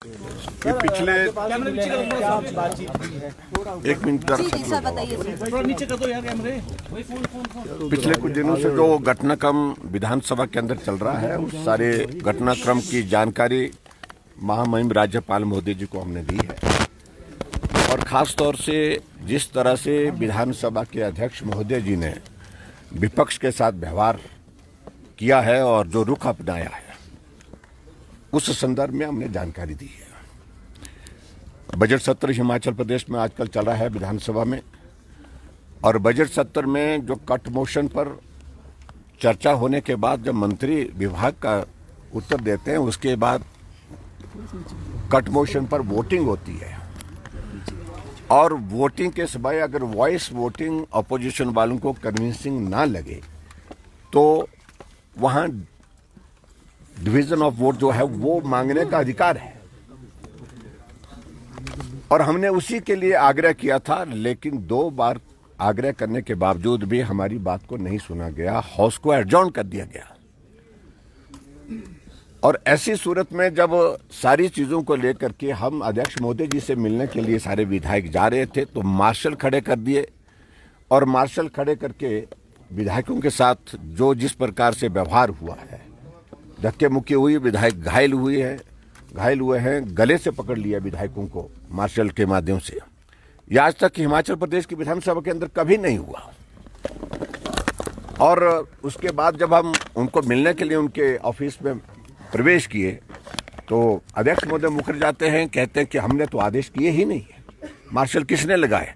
कि पिछले एक मिनट पिछले कुछ दिनों से जो घटनाक्रम विधानसभा के अंदर चल रहा है उस सारे घटनाक्रम की जानकारी महामहिम राज्यपाल महोदय जी को हमने दी है। और खास तौर से जिस तरह से विधानसभा के अध्यक्ष महोदय जी ने विपक्ष के साथ व्यवहार किया है और जो रुख अपनाया है उस संदर्भ में हमने जानकारी दी है। बजट सत्र हिमाचल प्रदेश में आजकल चल रहा है विधानसभा में, और बजट सत्र में जो कट मोशन पर चर्चा होने के बाद जब मंत्री विभाग का उत्तर देते हैं उसके बाद कट मोशन पर वोटिंग होती है, और वोटिंग के समय अगर वॉइस वोटिंग अपोजिशन वालों को कन्विंसिंग ना लगे तो वहां डिवीजन ऑफ वोट जो है वो मांगने का अधिकार है। और हमने उसी के लिए आग्रह किया था, लेकिन 2 बार आग्रह करने के बावजूद भी हमारी बात को नहीं सुना गया, हाउस को एडजॉर्न कर दिया गया। और ऐसी सूरत में जब सारी चीजों को लेकर के हम अध्यक्ष महोदय जी से मिलने के लिए सारे विधायक जा रहे थे तो मार्शल खड़े कर दिए, और मार्शल खड़े करके विधायकों के साथ जो जिस प्रकार से व्यवहार हुआ है, धक्के मुक्की हुई, विधायक घायल हुए हैं, गले से पकड़ लिया विधायकों को मार्शल के माध्यम से। यह आज तक हिमाचल प्रदेश की विधानसभा के अंदर कभी नहीं हुआ। और उसके बाद जब हम उनको मिलने के लिए उनके ऑफिस में प्रवेश किए तो अध्यक्ष महोदय मुकर जाते हैं, कहते हैं कि हमने तो आदेश किए ही नहीं है, मार्शल किसने लगाए।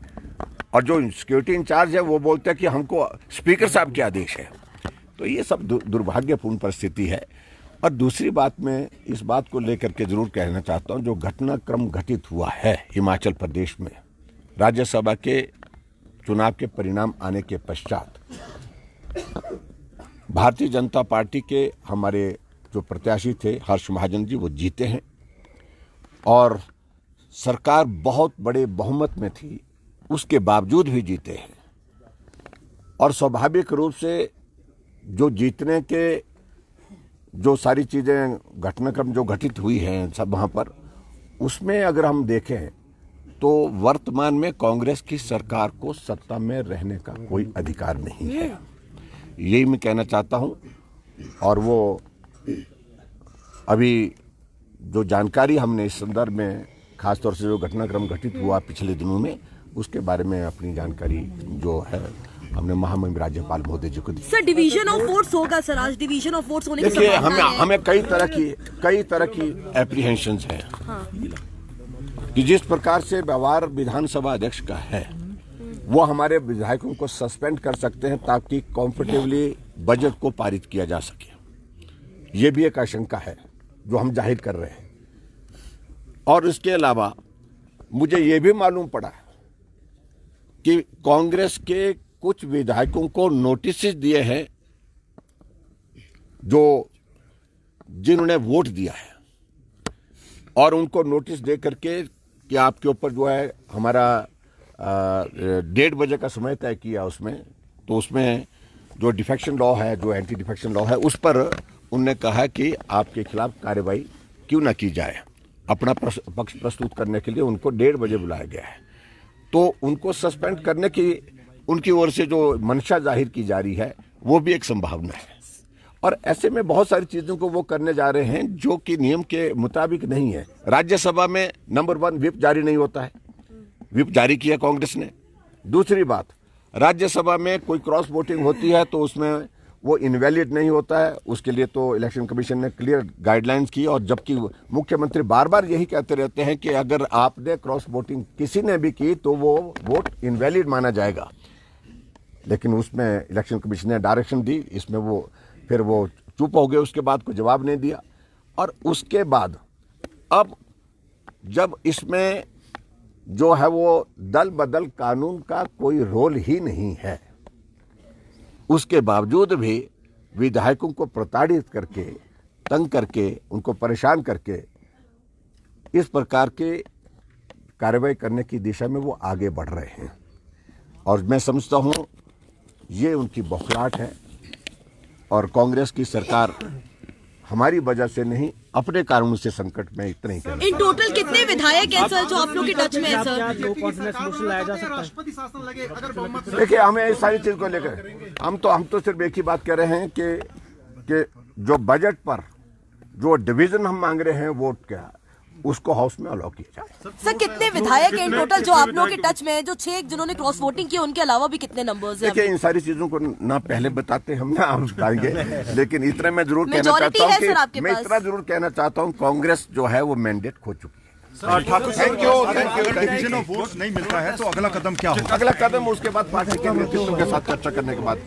और जो सिक्योरिटी इंचार्ज है वो बोलते हैं कि हमको स्पीकर साहब के आदेश है। तो ये सब दुर्भाग्यपूर्ण परिस्थिति है। और दूसरी बात मैं इस बात को लेकर के जरूर कहना चाहता हूं, जो घटनाक्रम घटित हुआ है हिमाचल प्रदेश में राज्यसभा के चुनाव के परिणाम आने के पश्चात, भारतीय जनता पार्टी के हमारे जो प्रत्याशी थे हर्ष महाजन जी वो जीते हैं, और सरकार बहुत बड़े बहुमत में थी, उसके बावजूद भी जीते हैं। और स्वाभाविक रूप से जो जीतने के जो सारी चीज़ें घटनाक्रम जो घटित हुई हैं सब वहाँ पर, उसमें अगर हम देखें तो वर्तमान में कांग्रेस की सरकार को सत्ता में रहने का कोई अधिकार नहीं है, यही मैं कहना चाहता हूँ। और वो अभी जो जानकारी हमने इस संदर्भ में खासतौर से जो घटनाक्रम घटित हुआ पिछले दिनों में उसके बारे में अपनी जानकारी जो है हमने महामहिम राज्यपाल महोदय जी को दी। सर डिवीजन ऑफ वोट्स होगा सर, आज डिवीजन ऑफ वोट्स होने की देखिए संभावना है। हमें कई तरह की एप्रीहेंशंस हैं। हाँ। कि जिस प्रकार से व्यवहार विधानसभा अध्यक्ष का है वो हमारे विधायकों को सस्पेंड कर सकते हैं ताकि कंफर्टेबली बजट को पारित किया जा सके, ये भी एक आशंका है जो हम जाहिर कर रहे हैं। और इसके अलावा मुझे ये भी मालूम पड़ा कि कांग्रेस के कुछ विधायकों को नोटिस दिए हैं जो जिन्होंने वोट दिया है, और उनको नोटिस दे करके कि आपके ऊपर जो है हमारा 1:30 बजे का समय तय किया उसमें, तो उसमें जो डिफेक्शन लॉ है, जो एंटी डिफेक्शन लॉ है, उस पर उनने कहा कि आपके खिलाफ कार्रवाई क्यों ना की जाए। अपना पक्ष प्रस्तुत करने के लिए उनको 1:30 बजे बुलाया गया है। तो उनको सस्पेंड करने की उनकी ओर से जो मंशा जाहिर की जा रही है वो भी एक संभावना है। और ऐसे में बहुत सारी चीज़ों को वो करने जा रहे हैं जो कि नियम के मुताबिक नहीं है। राज्यसभा में नंबर 1 व्हिप जारी नहीं होता है, व्हिप जारी किया कांग्रेस ने। दूसरी बात, राज्यसभा में कोई क्रॉस वोटिंग होती है तो उसमें वो इनवैलिड नहीं होता है, उसके लिए तो इलेक्शन कमीशन ने क्लियर गाइडलाइंस की। और जबकि मुख्यमंत्री बार बार यही कहते रहते हैं कि अगर आपने क्रॉस वोटिंग किसी ने भी की तो वो वोट इनवैलिड माना जाएगा, लेकिन उसमें इलेक्शन कमीशन ने डायरेक्शन दी, इसमें वो फिर वो चुप हो गए, उसके बाद कोई जवाब नहीं दिया। और उसके बाद अब जब इसमें जो है वो दल बदल कानून का कोई रोल ही नहीं है, उसके बावजूद भी विधायकों को प्रताड़ित करके, तंग करके, उनको परेशान करके इस प्रकार के कार्रवाई करने की दिशा में वो आगे बढ़ रहे हैं। और मैं समझता हूँ ये उनकी बौखलाहट है, और कांग्रेस की सरकार हमारी वजह से नहीं अपने कारणों से संकट में इतना ही कहना। इन टोटल कितने विधायक हैं सर जो आप लोग के टच में है सर? देखिए, हमें इस सारी चीज को लेकर हम तो सिर्फ एक ही बात कह रहे हैं कि जो बजट पर जो डिवीजन हम मांग रहे हैं वोट क्या, उसको हाउस में अलाउ किया जाए। सर कितने विधायक हैं इन टोटल जो आप लोगों के टच में है? जो 6 जिन्होंने क्रॉस वोटिंग की, उनके अलावा भी कितने नंबर्स हैं? देखिए, इन सारी चीजों को ना पहले बताते हम ना हम बताएंगे, लेकिन इतना मैं जरूर कहना Majority चाहता है सर हूँ आपके कि मैं पास। इतना जरूर कहना चाहता हूँ, कांग्रेस जो है वो मैंडेट खो चुकी है। ठाकुर साहब, अगर डिवीजन ऑफ वोट नहीं मिलता है तो अगला कदम क्या होगा? अगला कदम उसके बाद पार्टी के नेतृत्व के साथ चर्चा करने के बाद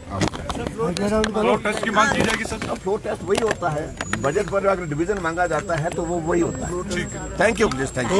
फ्लोर टेस्ट की मांग की जाएगी सर। फ्लोर टेस्ट वही होता है, बजट पर अगर डिवीजन मांगा जाता है तो वो वही होता है। Thank you please, thank you.